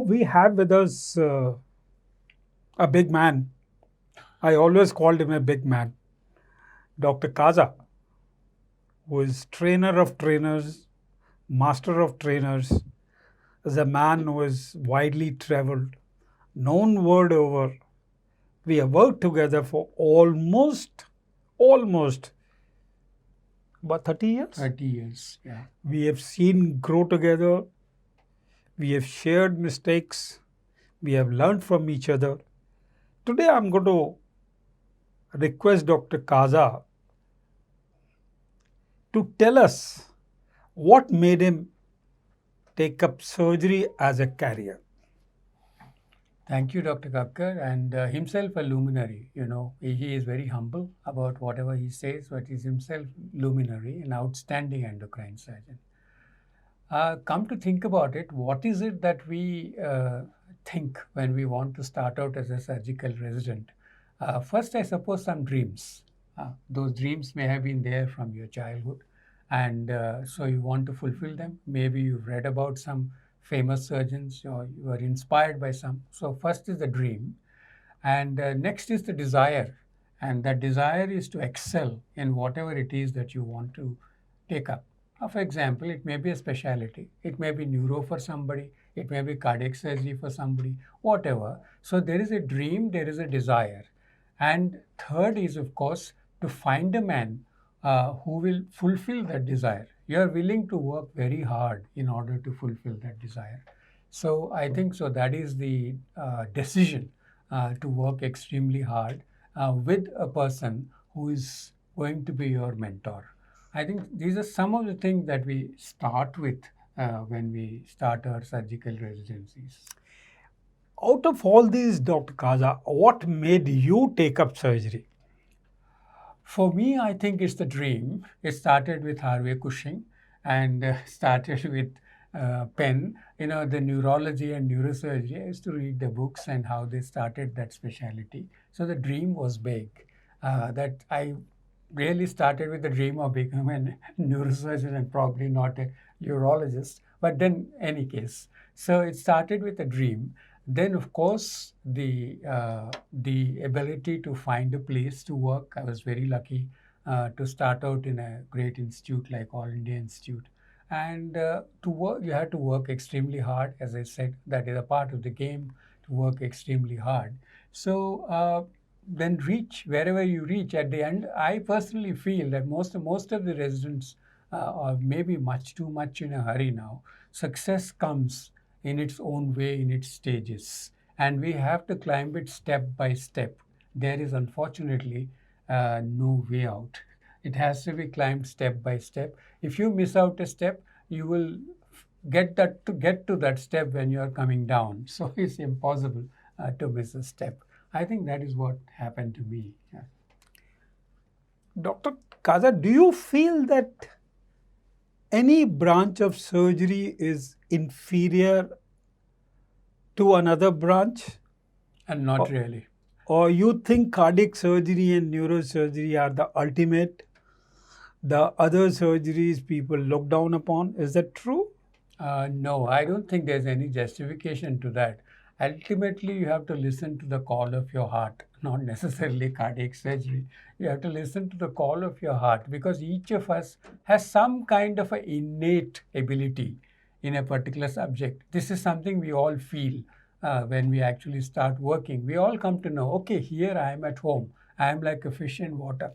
we have with us a big man. I always called him a big man, Dr. Kaza, who is trainer of trainers, master of trainers, is a man who is widely traveled, known world over. We have worked together for almost about 30 years. 30 years, yeah. We have seen grow together. We have shared mistakes. We have learned from each other. Today I'm going to request Dr. Kaza to tell us what made him take up surgery as a career. Thank you, Dr. Kakkar, and himself a luminary. He is very humble about whatever he says, but he's himself luminary, an outstanding endocrine surgeon. Come to think about it, what is it that we think when we want to start out as a surgical resident? First, I suppose some dreams. Those dreams may have been there from your childhood, and so you want to fulfill them. Maybe you've read about some famous surgeons, or you are inspired by some. So first is the dream, and next is the desire, and that desire is to excel in whatever it is that you want to take up. For example, it may be a specialty, it may be neuro for somebody, it may be cardiac surgery for somebody, whatever. So there is a dream, there is a desire. And third is, of course, to find a man who will fulfill that desire. You are willing to work very hard in order to fulfill that desire. So I think so that is the decision to work extremely hard with a person who is going to be your mentor. I think these are some of the things that we start with when we start our surgical residencies. Out of all these, Dr. Kaza, what made you take up surgery? For me, I think it's the dream. It started with Harvey Cushing and started with Penn. The neurology and neurosurgery, I used to read the books and how they started that specialty. So the dream was big. That I really started with the dream of becoming a neurosurgeon and probably not a urologist. But then, any case, so it started with a dream. Then, of course, the ability to find a place to work. I was very lucky to start out in a great institute like All India Institute. And to work, you had to work extremely hard. As I said, that is a part of the game, to work extremely hard. So then reach wherever you reach. At the end, I personally feel that most of the residents are maybe much too much in a hurry now. Success comes in its own way, in its stages, and we have to climb it step by step. There is unfortunately no way out. It has to be climbed step by step. If you miss out a step, you will get to that step when you are coming down. So it's impossible to miss a step. I think that is what happened to me. Yeah. Dr. Kaza, do you feel that any branch of surgery is inferior to another branch? And not really. Or you think cardiac surgery and neurosurgery are the ultimate? The other surgeries people look down upon? Is that true? No, I don't think there's any justification to that. Ultimately, you have to listen to the call of your heart, not necessarily cardiac surgery. You have to listen to the call of your heart, because each of us has some kind of an innate ability in a particular subject. This is something we all feel when we actually start working. We all come to know, okay, here I am at home. I am like a fish in water.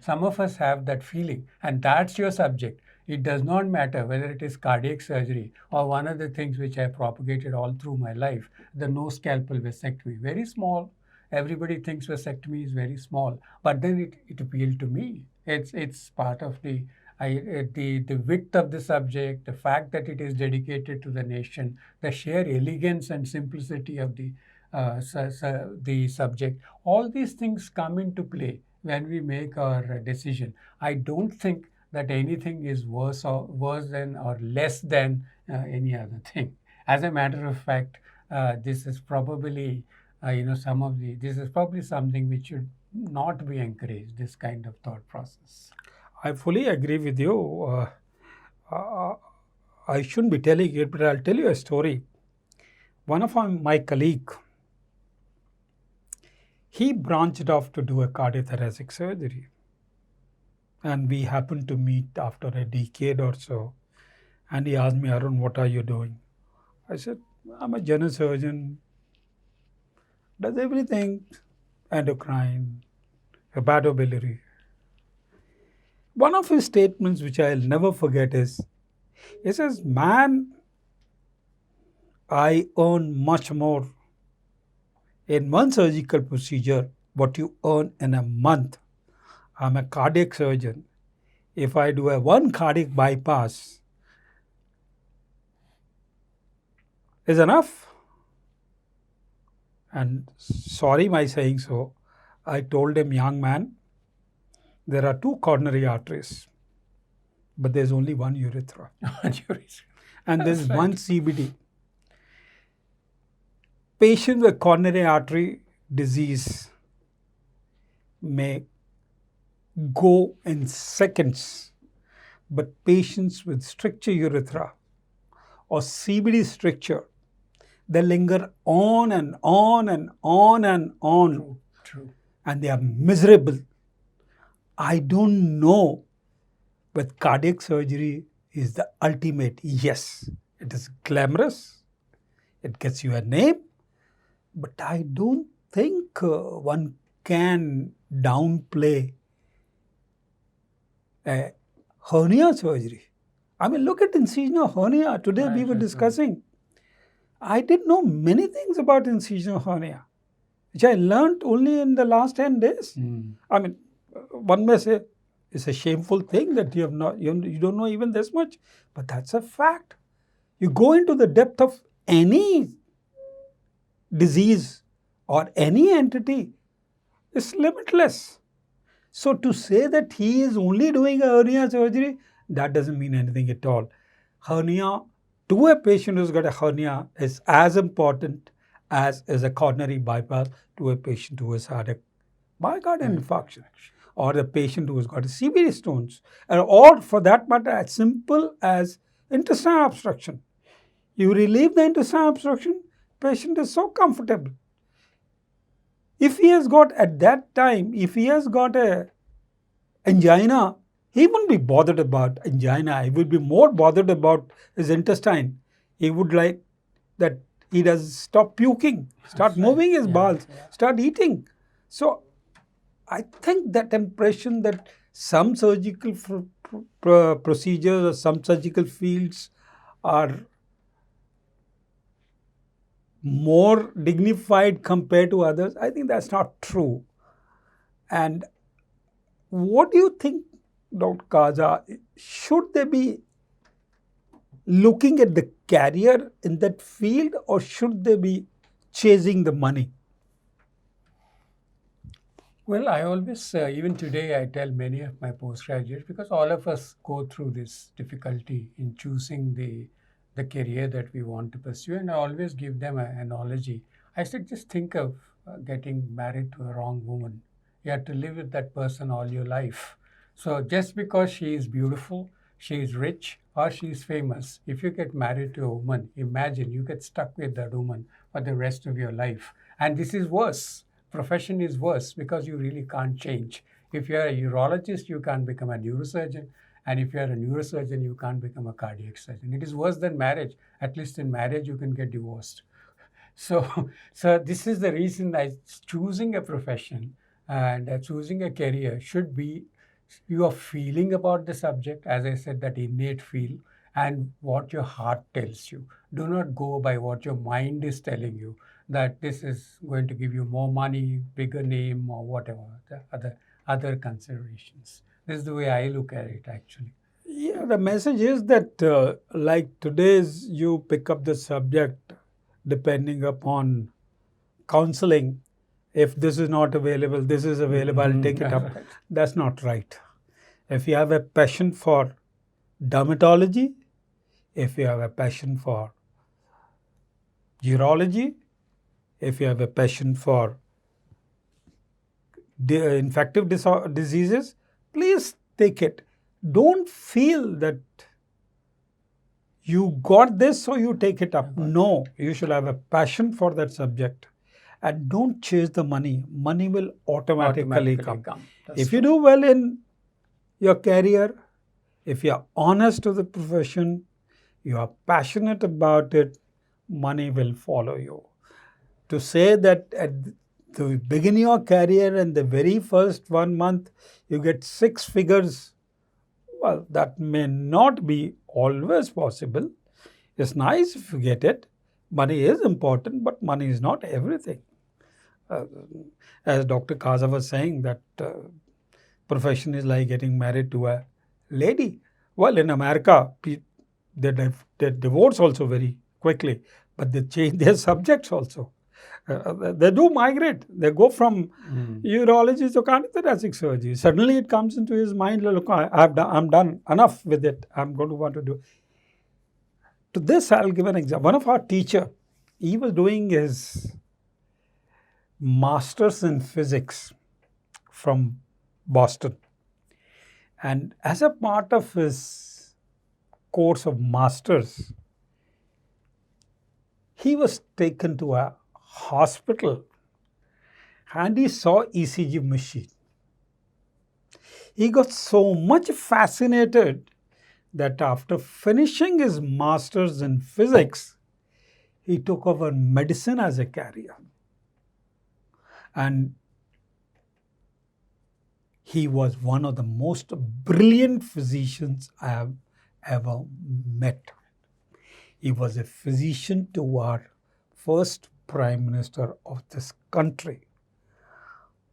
Some of us have that feeling, and that's your subject. It does not matter whether it is cardiac surgery or one of the things which I propagated all through my life, the no scalpel vasectomy. Very small. Everybody thinks vasectomy is very small, but then it appealed to me. It's part of the width of the subject, the fact that it is dedicated to the nation, the sheer elegance and simplicity of the subject. All these things come into play when we make our decision. I don't think that anything is worse than or less than any other thing. As a matter of fact, this is probably this is probably something which should not be encouraged. This kind of thought process. I fully agree with you. I shouldn't be telling it, but I'll tell you a story. One of my colleague, he branched off to do a cardiothoracic surgery. And we happened to meet after a decade or so. And he asked me, Arun, what are you doing? I said, I'm a general surgeon, does everything, endocrine, hepatobiliary. One of his statements, which I'll never forget, is he says, man, I earn much more in one surgical procedure what you earn in a month. I'm a cardiac surgeon. If I do a one cardiac bypass, is enough. And sorry my saying so, I told him, young man, there are two coronary arteries, but there's only one urethra. And there's That's one right. CBD. Patients with coronary artery disease may go in seconds, but patients with stricture urethra or CBD stricture, they linger on and on and on and on, True. and they are miserable. I don't know, but cardiac surgery is the ultimate. Yes, it is glamorous, it gets you a name, but I don't think one can downplay a hernia surgery. I mean, look at incisional hernia. Today we were Right. discussing. I didn't know many things about incisional hernia, which I learned only in the last 10 days. I mean, one may say it's a shameful thing that you have not, you don't know even this much, but that's a fact. You go into the depth of any disease or any entity, it's limitless. So to say that he is only doing a hernia surgery, that doesn't mean anything at all. Hernia to a patient who's got a hernia is as important as is a coronary bypass to a patient who has had a myocardial infarction, or the patient who has got a CBD stones, or for that matter, as simple as intestinal obstruction. You relieve the intestinal obstruction, patient is so comfortable. If he has got at that time, if he has got a angina, he wouldn't be bothered about angina. He would be more bothered about his intestine. He would like that he does stop puking, start moving his bowels, start eating. So I think that impression that some surgical procedures or some surgical fields are more dignified compared to others, I think that's not true. And what do you think, Dr. Kaza? Should they be looking at the career in that field, or should they be chasing the money? Well, I always, even today, I tell many of my postgraduates, because all of us go through this difficulty in choosing the career that we want to pursue, and I always give them an analogy. I said, just think of getting married to a wrong woman. You have to live with that person all your life. So just because she is beautiful, she is rich, or she is famous, if you get married to a woman, imagine you get stuck with that woman for the rest of your life. And this is worse. Profession is worse because you really can't change. If you're a urologist, you can't become a neurosurgeon. And if you're a neurosurgeon, you can't become a cardiac surgeon. It is worse than marriage. At least in marriage, you can get divorced. So this is the reason choosing a profession and choosing a career should be your feeling about the subject, as I said, that innate feel, and what your heart tells you. Do not go by what your mind is telling you, that this is going to give you more money, bigger name, or whatever, the other considerations. This is the way I look at it, actually. Yeah, the message is that, like today's, you pick up the subject depending upon counseling. If this is not available, this is available, I'll take it up. Right. That's not right. If you have a passion for dermatology, if you have a passion for urology, if you have a passion for infective diseases, please take it. Don't feel that you got this, so you take it up. I got it. No, you should have a passion for that subject, and don't chase the money. Money will automatically come. That's If you true. do well in your career, if you are honest to the profession, you are passionate about it, money will follow you. To say that at the beginning of your career and the very first 1 month you get 6 figures, well, that may not be always possible. It's nice if you get it. Money is important, but money is not everything. Uh, as Dr. Kaza was saying, that profession is like getting married to a lady. Well, in America, they divorce also very quickly, but they change their subjects also. They do migrate. They go from urology to cardiothoracic surgery. Suddenly, it comes into his mind, look, I'm done enough with it. I'm going to want to do. To this, I'll give an example. One of our teacher, he was doing his master's in physics from Boston. And as a part of his course of master's, he was taken to a hospital and he saw ECG machine. He got so much fascinated that after finishing his master's in physics, he took over medicine as a career. And he was one of the most brilliant physicians I have ever met. He was a physician to our first Prime Minister of this country.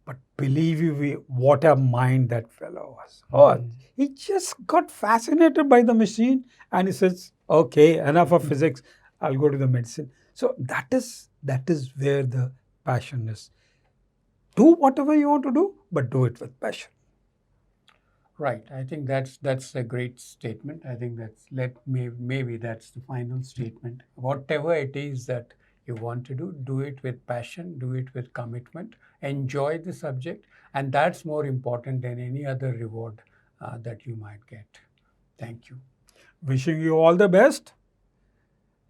But believe you, what a mind that fellow was. Oh, he just got fascinated by the machine and he says, okay, enough of physics, I'll go to the medicine. So that is where the passion is. Do whatever you want to do, but do it with passion. Right. I think that's a great statement. I think maybe that's the final statement. Whatever it is that you want to do it with passion, do it with commitment, enjoy the subject, and that's more important than any other reward that you might get. Thank you. Wishing you all the best.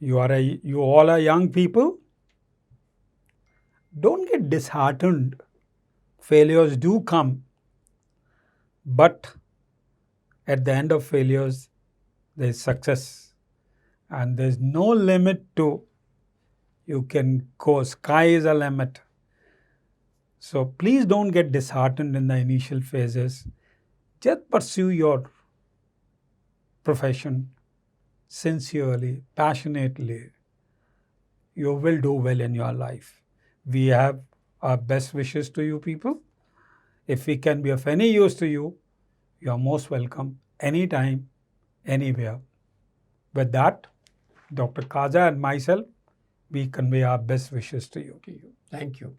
You all are young people. Don't get disheartened. Failures do come. But at the end of failures, there is success. And there's no limit to, you can go, sky is a limit. So please don't get disheartened in the initial phases. Just pursue your profession sincerely, passionately. You will do well in your life. We have our best wishes to you people. If we can be of any use to you, you are most welcome anytime, anywhere. With that, Dr. Kaza and myself, we convey our best wishes to you. Thank you.